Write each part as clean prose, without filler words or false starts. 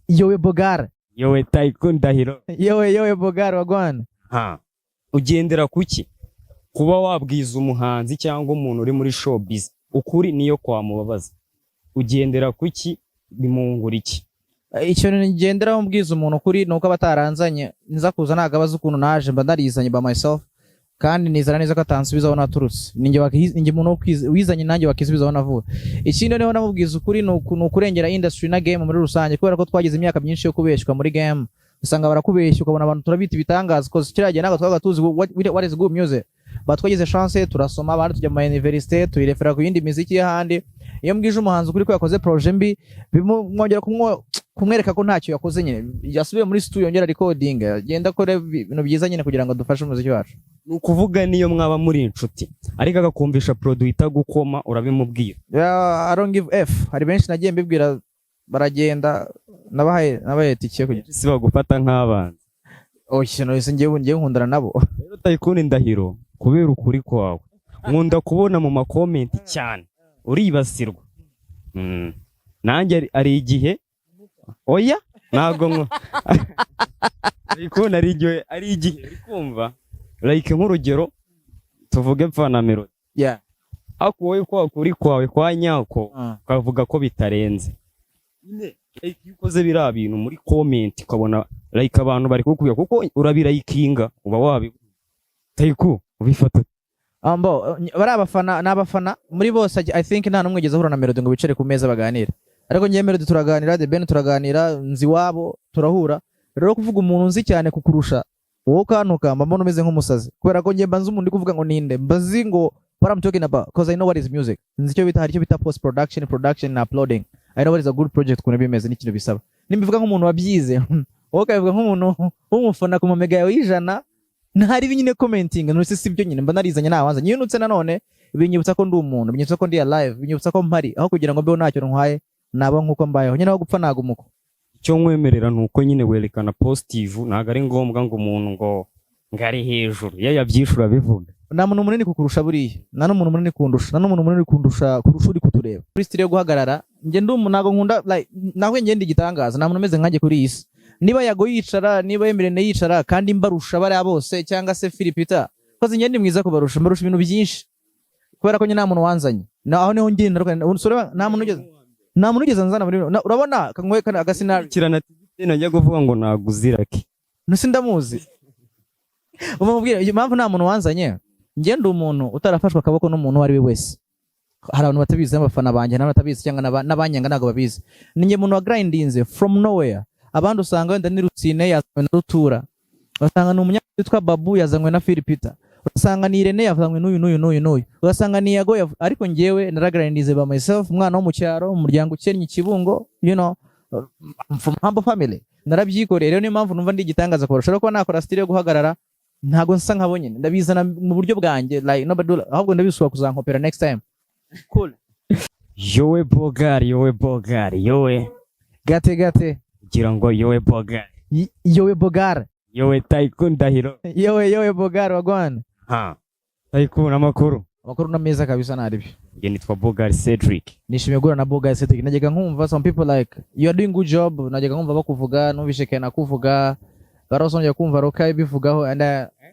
Yowe Bogar. Yowe Taikun Ndahiro. Yowe Bogar wagwana. Ugendera kuki? Kuba wabwiza umuhanzi cyangwa umuntu uri muri showbiz ukuri niyo kwamubabaza. Ugendera kuki bimungura iki? Icyo ngenderaho mbwiza umuntu kuri nuko abataranzanye nza kuza nagabaza ukuntu naje mba narizanye by myself kandi nizana neza ko atansubizaho naturutse ninjye umuntu wizanye nanjye wakisubizaho navuye. Ikindi niho namubwiza ukuri nukurengera industry na game muri rusange kubera ko twagize imyaka myinshi yo kubeshywa muri game usanga barakubeshya ukabona abantu turabita ibitangaza cause kiragiye naga twaga tuzi what is good music batwagize chance turasoma abandi tujya mu university tuyirefera ku yindi muziki y'ahandi. Iyo mbwije umuhanzi kuri ko yakoze projet mbi bimwongera kumwereka ko ntacyo yakoze nyine yasubiye muri studio yongera recording agenda akora ibintu byiza nyine kugira ngo dufashe umuziki wacu. Nukuvuga niyo mwaba muri inshuti ariko agakumvisha produit itagukoma urabimubwira. I don't give f. Hari benshi nagiye mbibwira baragenda nabaye tike kugira si bagufata nk'abana. Kino ese ngiye nkundana nabo. Rero Taikun Ndahiro kubera ukuri kwawe nkunda kubona mu comment cyane uribasirwa. Nanjye ari igihe oya nago ngo Taikun ari igihe rikumva like nk'urugero tuvuge mfana melody ako wowe kwa kuri kwawe kwa nyako kavuga ko bitarenze nyine iyo ukoze biriya bintu muri comment ukabona like abantu bari kukubwira kuko urabirayikinga uba wabi Taikun ubifata bari abafana muri bose I think nta numwe ugeze ahura na melody ngo bicare ku meza baganira ariko ngiye melody turaganira The Ben turaganira nzi wabo turahura. Rero kuvuga umuntu nzi cyane kukurusha wowe kanuka mbona umeze nk'umusazi kubera ko ngiye mbanza umuntu kuvuga ngo ninde mbazi ngo what I'm talking about because I know what is music. Nzi cyo bita post production and uploading. I know what is a good project kuna bimeze n'ikintu bisaba nimbivuga nk'umuntu wabyize wowe kavuga nk'umuntu w'umufana ku mega yawe y'ijana ntari binyine commenting n'usi sibyo nyine mba narizanye nawanza nyinutse nanone binyibutsa ko ndi umuntu binyibutsa ko ndi alive binyibutsa ko mpari aho kugira ngo mbeho ntacyo ntwaye naba nkuko mbayeho nyine aho gupfa nagumuko. Icyo nkwemerera nuko nyine werekana positive ntago ari ngombwa ngo umuntu ngo ngari hejuru yabyishura bivuga nta muntu munini kukurusha buriya nta n'umuntu munini kundusha nta n'umuntu munini kundusha kurusha uri kutureba kuri style yo guhagarara nge ndi umuntu ntago nkunda like nawe ngende igitangaza nta muntu umeze nkanjye kuri iyi si niba Yago yicara niba Irene yicara kandi Mbarusha bari bose cyangwa se Philpeter koze ngende mwiza kubarusha Mbarusha ibintu byinshi kubera ko nta muntu wanzanye naho niho ngenda nta muntu ugeze nzana muri urabona kankwe agasinari kirana najya kuvuga ngo naguzirake nusi ndamuzi umubwira impamvu nta muntu wanzanye ngende umuntu utarafashwa akaboko n'umuntu wari we wese. Hari abantu batabizi n'abafana banjye n'abatabizi cyangwa n'abanyanga ntago babizi ninjye muntu wa grindinze from nowhere abandi usanga wenda ni Rutsine yazanywe na Rutura basanga ni umunyamwuga witwa Babu yazanywe na Philpeter usanga ni Irene yazanywe n'uyu ugasanga ni Yago ariko ngewe naragrindinze by myself umwana wo mu cyaro umuryango ukennye Kibungo you know from humble family narabyikoreye. Rero niyo mpamvu numva ndi igitangaza kurusha ko nakora style yo guhagarara ntago nsa nkabo nyine ndabizana mu buryo bwanjye like nobody ahubwo ndabisuka kuzankopera next time. Cool. Yowe Bogar yowe gate gira ngo yowe Bogar yowe Taikun Ndahiro yowe Bogar wagwana. Taikun amakuru na meza kabisa naribyo. Nge nitwa Bogar Cedric nishimiye gura na Bogar Cedric najyaga nkumva some people like you are doing good job najyaga nkumva bakuvuga numvishe kena kuvuga garoso njya kumva Roka bivugaho and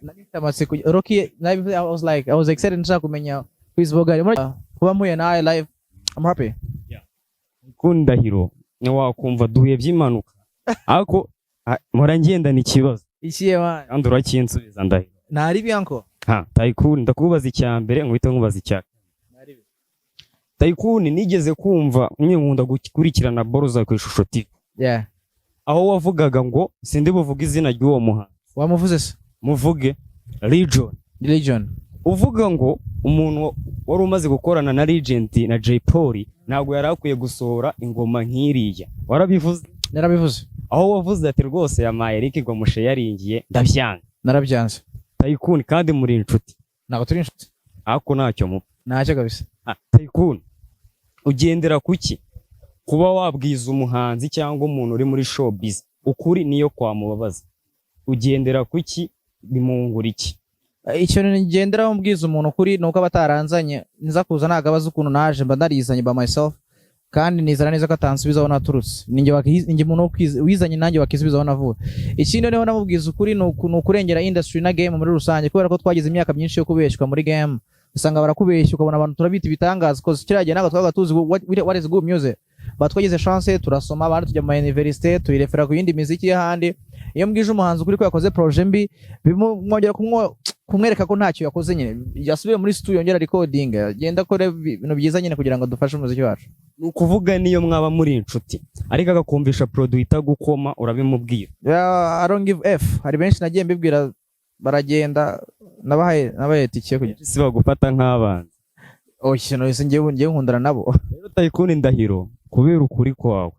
nanitamase Roki I was excited nshaka kumenya please Bogar kuba muye nawe live I'm happy. Taikun Ndahiro ni wakumva duhuye by'impanuka ariko mpora ngenda ni kibazo ikiye wa kandi urakinsubiza Ndahiro nari byanko Taikun ndakubaza icyambere ngwite nkubaza icyaka Taikun nigeze kumva nkunda gukurikirana Bose ku ishusho TV aho wavugaga ngo sindi buvuga izina ry'uwo muhanzi wamuvuze se muvuge Legion uvuga ngo umuntu wari umaze gukorana na Legend na Jay Polly ntabwo yari akwiye gusohora ingoma nk'iriya warabivuze. Narabivuze aho wavuze ati rwose yamaye Eric ngo mushe yaringiye ndabyanga narabyanze Taikun kandi muri inshuti ntabwo turi inshuti ako ntacyo mu ntacyo kabisa. Taikun ugendera kuki kuba wabwiza umuhanzi cyangwa umuntu uri muri showbiz ukuri niyo kwamubabaza ugendera kuki bimungura iki? Icyo ngenderaho mbwiza umuntu kuri nuko abataranzanye nza kuza nagabaza ukuntu naje mba narizanye by myself kandi nizera neza ko atansubizaho naturutse ninjye umuntu wizanye nanjye wakisubizaho navuye. Ikindi noneho namubwiza ukuri ni ukurengera industry na game muri rusange, kubera ko twagize imyaka myinshi yo kubeshywa muri game, usanga barakubeshya ukabona abantu turabita ibitangaza cause kiragiye nago twaga tuzi what is good music, batwagize chance turasoma abandi tujya mu university tuyirefera ku yindi muziki y'ahandi. Iyo mbwije umuhanzi ukuri ko yakoze projet mbi bimwongera kumwereka ko ntacyo yakoze nyine, yasubiye muri studio yongera recording, agenda akora ibintu byiza nyine kugira ngo dufashe umuziki wacu. Ni ukuvuga niyo mwaba muri inshuti ariko agakumvisha produit itagukoma urabimubwira. I don't give f. Hari benshi nagiye mbibwira baragenda nabaye tike kugira si bagufata nk'abana. Kino ese ngiye nkundana nabo. Rero Taikun Ndahiro kubera ukuri kwawe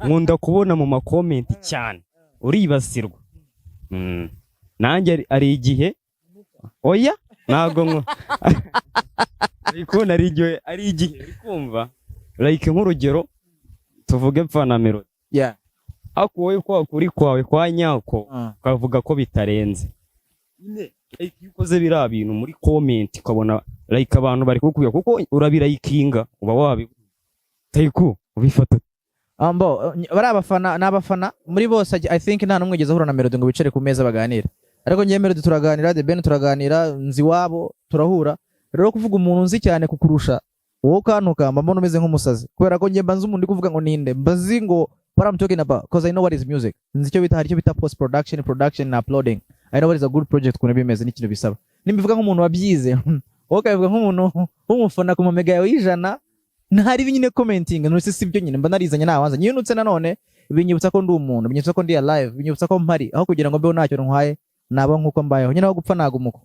nkunda kubona mu ma comment cyane uribasirwa. Nanjye ari igihe oya nago ngo Taikun ari igihe urikumva like nk'urugero tuvuge mfana melody ako wowe kwa kuri kwawe kwa nyako ukavuga ko bitarenze nyine like ukoze bira bintu muri comment ukabona like abantu bari kukuya kuko urabirayikinga uba wabi Taikun ubifata bari abafana muri bose I think nta numwe ugeze ahura na melody ngo bicare ku meza baganira, ariko ngiye melody turaganira, the Ben turaganira, nzi wabo turahura. Rero kuvuga umuntu nzi cyane kukurusha wowe kanuka mbona umeze nk'umusazi, kubera ko ngiye mbanze umuntu ndi kuvuga ngo ninde mbazi ngo what I'm talking about because I know what is music. Nzi cyo bita post production na uploading. I know what is a good project kuna bimeze n'ikintu bisaba. Nimbivuga nk'umuntu wabyize wowe kavuga nk'umuntu w'umufana ku mega yawe y'ijana ntari binyine commenting n'usi sibyo nyine mba narizanye nawanza nyinutse nanone binyibutsa ko ndi umuntu, binyibutsa ko ndi alive, binyibutsa ko mpari aho kugira ngo mbeho ntacyo ntwaye naba nkuko mbayeho nyine aho gupfa nagumuko.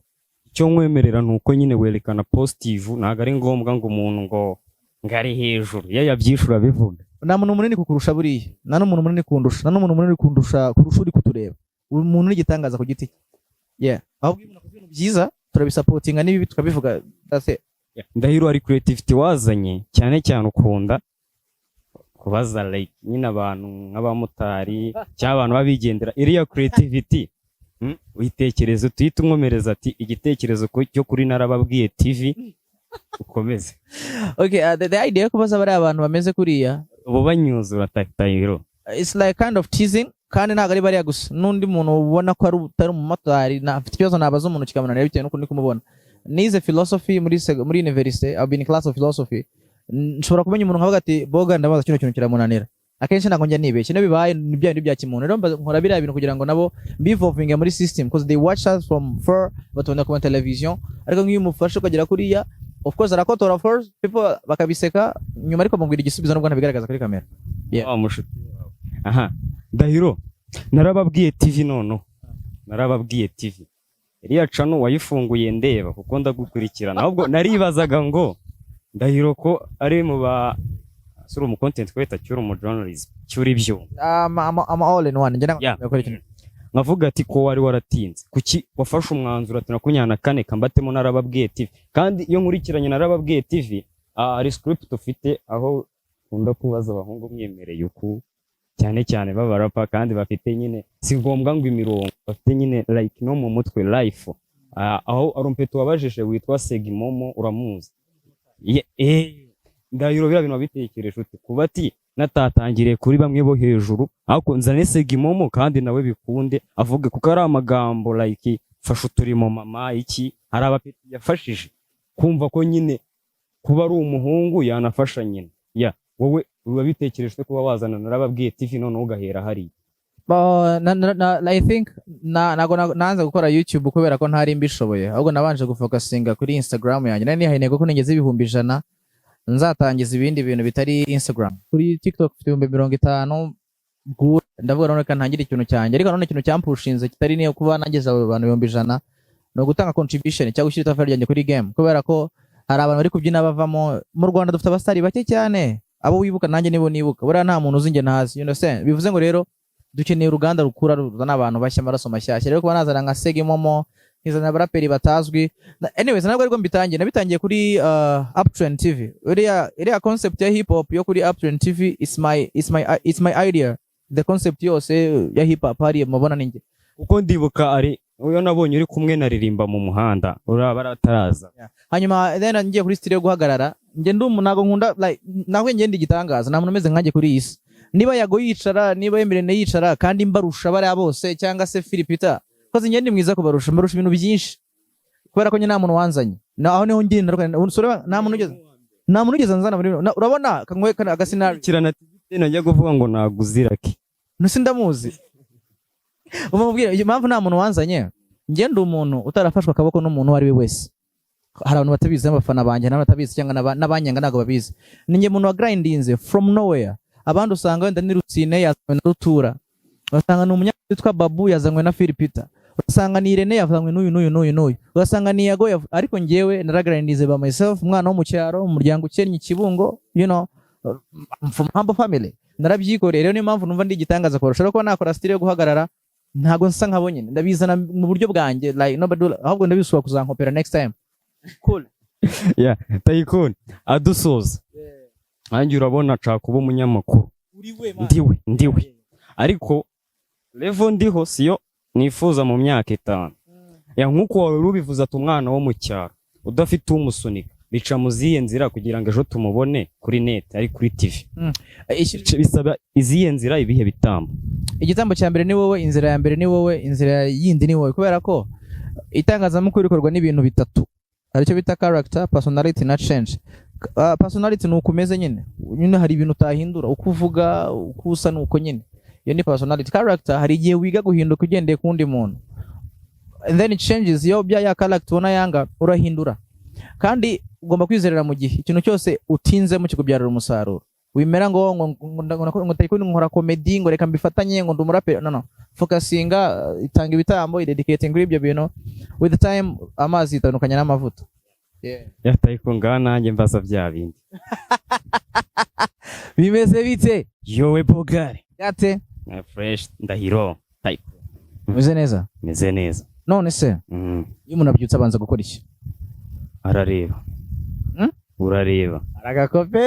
Cyo nkwemerera nuko nyine werekana positive naga ari ngombwa ngo umuntu ngo ngari hejuru yabyishura bivuga. Nta muntu munini kukurusha buriya, nta n'umuntu munini kundusha, nta n'umuntu munini kurusha uri kutureba, umuntu n'igitangaza ku giti. Aho bwibona ku bintu byiza turabisupportinga n'ibibi tukabivuga. Ndahiro ari creativity wazanye cyane cyane ukunda kubaza like nyine abantu nk'abamotari cyangwa abantu babigendera iriya creativity witekerezo tuhita umwomereza ati igitekerezo cyo kuri Narababwiye TV ukomeze. The idea ko baza bari abantu bameze kuriya ubu banyuzura Taikun, it's like kind of teasing, kandi ntago ari bariya gusa n'undi muntu ubona ko ari umumotari afite ikibazo nabaza umuntu kikamunanira bitewe n'uko ndi kumubona. Nize philosophy muri university, I've been in class of philosophy. Nshobora kumenya umuntu nkavuga ati boga ndabaza kino kintu kiramunanira, akenshi ntago njya nibeshye bibaye n'ibyo bya kimuntu. Rero nkora biriya bintu kugira ngo nabo bivolving muri system because they watch us from far batunda ku television, ariko nk'iyo umufashe ukagera kuriya of course arakotora first people bakabiseka nyuma ariko bambwira igisubizo nubwo ntabigaragaza kuri kamera. Ndahiro Narababwiye TV Narababwiye TV iriya channel wayifunguye ndeba kuko ndagukurikirana, ahubwo naribazaga ngo Ndahiro ko ari mu ba sura mu content creator cyuri mu journalism cyuri byo I'm all in one njye nkavuga ati ko wari waratinze kuki wafashe umwanzuro ati nakunyana kane kambatemo Narababwiye TV, kandi iyo nkurikiranye Narababwiye TV ari script ufite aho ukunda kubaza abahungu mwemereye uku cyane babarapa kandi bafite nyine si ngombwa ngo imirongo bafite nyine like no mu mutwe life aho arumpeto wabajije witwa Segimomo uramuzi. Ndahiro bira bintu babitekereje uti kuba ati natatangiriye kuri bamwe bo hejuru ahubwo nzane Segimomo kandi nawe bikunde avuge kuko ari amagambo like fasha uturimo mama iki hari abapeti yafashije kumva ko nyine kuba ari umuhungu yanafasha nyine wowe babitekereje kuba wazana Narababwiye TV none ugahera hari. I think naanza gukora YouTube kubera ko ntari mbishoboye, ahubwo nabanje gufocusinga kuri Instagram yanjye. Nani hahineko ko nigeze 100,000 nzatangiza ibindi bintu bitari Instagram. Kuri TikTok 50,000 ndavuga none kan ntangira ikintu cyanjye, ariko none ikintu cyampushinze kitari niyo kuba nageze abantu 100,000 no gutanga contribution cyangwa gushyira itafari ryanjye kuri game, kubera ko hari abantu bari kubyina bavamo. Mu Rwanda dufite abastari bake cyane, abo wibuka nanjye nibo nibuka, buriya nta muntu uzinge ntazi, you understand. Bivuze ngo rero dukeneye uruganda rukura ruzana abantu bashya amaraso mashyashya. Rero kuba nazana nka Segimomo nkizana abaraperi batazwi. Anyways ntabwo ariko nabitangiye kuri Uptrend TV. Iriya concept ya hip hop yo kuri Uptrend TV it's my idea. The concept yose ya hip hop hari mubona ninjye uko ndibuka ari uyo nabonye uri kumwe naririmba mu muhanda uraba arataraza. Hanyuma then ngiye kuri studio guhagarara nge nago nkunda like nawe ngende igitangaza nta muntu umeze nkanjye kuri iyi si. Niba Yago yicara, niba Irene yicara, kandi Mbarusha bari bose cyangwa se Philpeter, koze ngende mwiza kubarusha, Mbarusha ibintu byinshi kubera ko nta muntu wanzanye. Naho niho ngende nta muntu ugeze nzana muri urabona kankwe agasinari kirana najya kuvuga ngo naguziraki nusi ndamuzi. Umubwira impamvu nta muntu wanzanye, ngende umuntu utarafashwa akaboko n'umuntu wari we wese. Hari abantu batabizi abafana banjye n'abatabizi cyangwa n'abanyanga nago babizi. Ninjye muntu wa grindinze from nowhere. Abandi usanga wenda ni Rutsine yazanywe na Rutura, ugasanga ni umunyamwuga witwa Babu yazanywe na Philpeter, ugasanga ni Irene yazanywe n'uyu, ugasanga ni Yago ariko njyewe naragrindinze by myself, umwana wo mu cyaro, umuryango ukennye Kibungo, you know, from humble family. Narabyikoreye rero, niyo mpamvu numva ndi igitangaza kurusha ko nakora style yo guhagarara ntago nsa nkabo nyine, ndabizana mu buryo bwanjye like nobody, ahubwo ndabisuka kuzankopera next time. Cool. Yeah, Taikun adusoza. Anjye urabona nshaka kuba umunyamakuru. Ndiwe. Ariko level ndiho siyo nifuza mu myaka 5. Ya nkuko wawe rubivuza ati umwana wo mu cyaro udafite umusunika bica muziye nzira kugira ngo ejo tumubone kuri net ari kuri TV. Bisaba iziye nzira ibihe bitambo. Igitambo cya mbere ni wowe, inzira ya mbere ni wowe, inzira yindi ni wowe, kubera ko itangazamakuru rikorwa n'ibintu bitatu. Hari cyo bita character, personality na change. Personality ni ukumeze nyine hari ibintu utahindura, uko uvuga, uko usa nuko nyine, iyo ni personality. Character hari igihe wiga guhinduka ugendeye kundi muntu, and then it changes. Yo bya ya character ubona yanga urahindura, kandi ugomba kwizerera mu gihe ikintu cyose utinze mu kikubyarira umusaruro. Wimera ngo Taikun nkora comedy ngo reka mbifatanye ngo ndumurape, no focusinga, itanga ibitambo, idedicating kuri ibyo bintu. With the time amazi itandukanye n'amavuta. Ya Taikun nanjye mbaza bya bindi. Bimeze bite yowe bogare gate fresh ndahiro Taikun meze neza. None se iyo umuntu abyutse abanza gukora iki? Arareba. Urareba aragakope.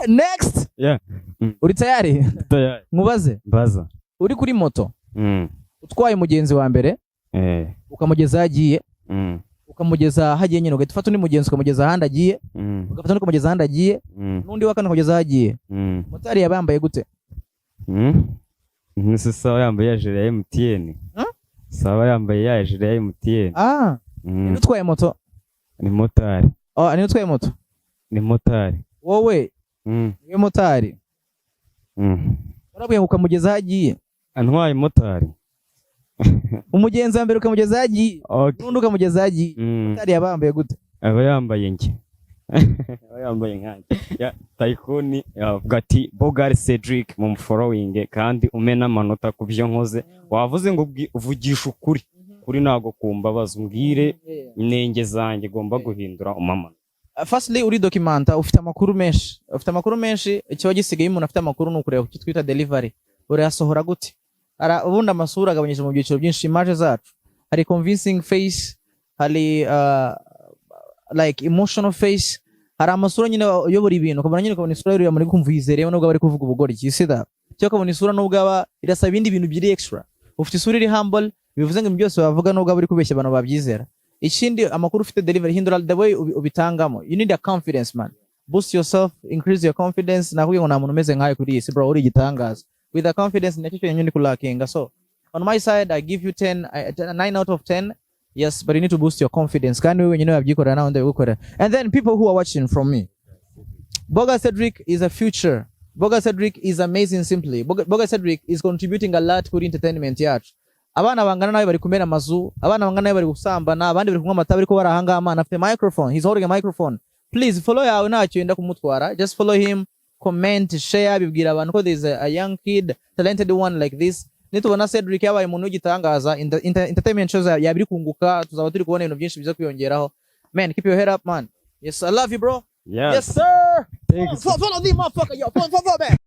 Next. Uri tayari? Tayari. Mubaze. Baza. Uri kuri moto utwaye umugenzi wa mbere ukamugeza agiye, ukamugeza hagiye nyine, ugafata undi mugenzi ukamugeza ahandi agiye, ugafata undi ukamugeza ahandi agiye, n'undi wa kane ukamugeza ahagiye. Motari yabambaye gute? Nise sawa yambaye jere ya MTN. Sawa yambaye ya jere ya MTN. Ni utwaye moto? Ni motari. Ni utwaye moto? Ni motari. Wowe ni motari. Urabwiye ukamugeza ahagiye. Antwaye motari. Umugenzi wa mbere ukamugeza ahagiye, n'undi ukamugeza ahagiye. Motari yabambaye gute? Aba yambaye nge. Aba yambaye nkanje. Ya Taikun yavuga ati Bogari Cedric mu following kandi umena amanota ku byo nkoze. Wavuze ngo uvugisha ukuri. Kuri nago kumbabaza umbwire inenge zanjye gomba guhindura umama. Firstly uri documenta, ufite amakuru menshi, icyo gisigaye umuntu afite amakuru nukureba ku twita delivery. Urayasohora gute? Ubundi amasura agabanyije mu byiciro byinshi. Image zacu hari convincing face, hari like emotional face, hari amasura nyine uyobora ibintu, ukabona nyine ukabona isura y'uriya muri kumva yizerewe nubwo bari kuvuga ubugori kisida, cyo ukabona isura nubwo aba irasaba ibindi bintu biri extra. Ufite isura iri humble, bivuze ngo byose bavuga nubwo bari kubeshya abantu babyizera. Ikindi amakuru ufite delivery hindura the way ubitangamo. You need a confidence, man. Boost yourself, increase your confidence. Nakuye ngo nta muntu umeze nkawe kuri isi bro, uri gitangaza. With the confidence nacyo cyo nyine kulakinga. So on my side I give you 9 out of 10. Yes, but you need to boost your confidence. Kandi wewe nyine wabyikora nawe ndabikora. And then people who are watching from me, Bogari Cedric is a future. Bogari Cedric is amazing simply. Bogari Cedric is contributing a lot to entertainment yacu. Abana bangana nawe bari kumena amazu, abana bangana nawe bari gusambana, abandi bari kunywa amata, bari ko barahanga amana, afite microphone, he's holding a microphone. Please follow yawe ntacyo yenda kumutwara, just follow him, comment, share, bibwira abantu ko there is a young kid, talented one like this. Nitubona Cedric yabaye umuntu ugitangaza, entertainment shows yabiri kunguka, tuzaba turi kubona ibintu byinshi biza kwiyongeraho. Man, keep your head up, man. Yes, I love you, bro. Yeah. Yes, sir. Thanks. Follow the motherfucker, yo. Follow, man.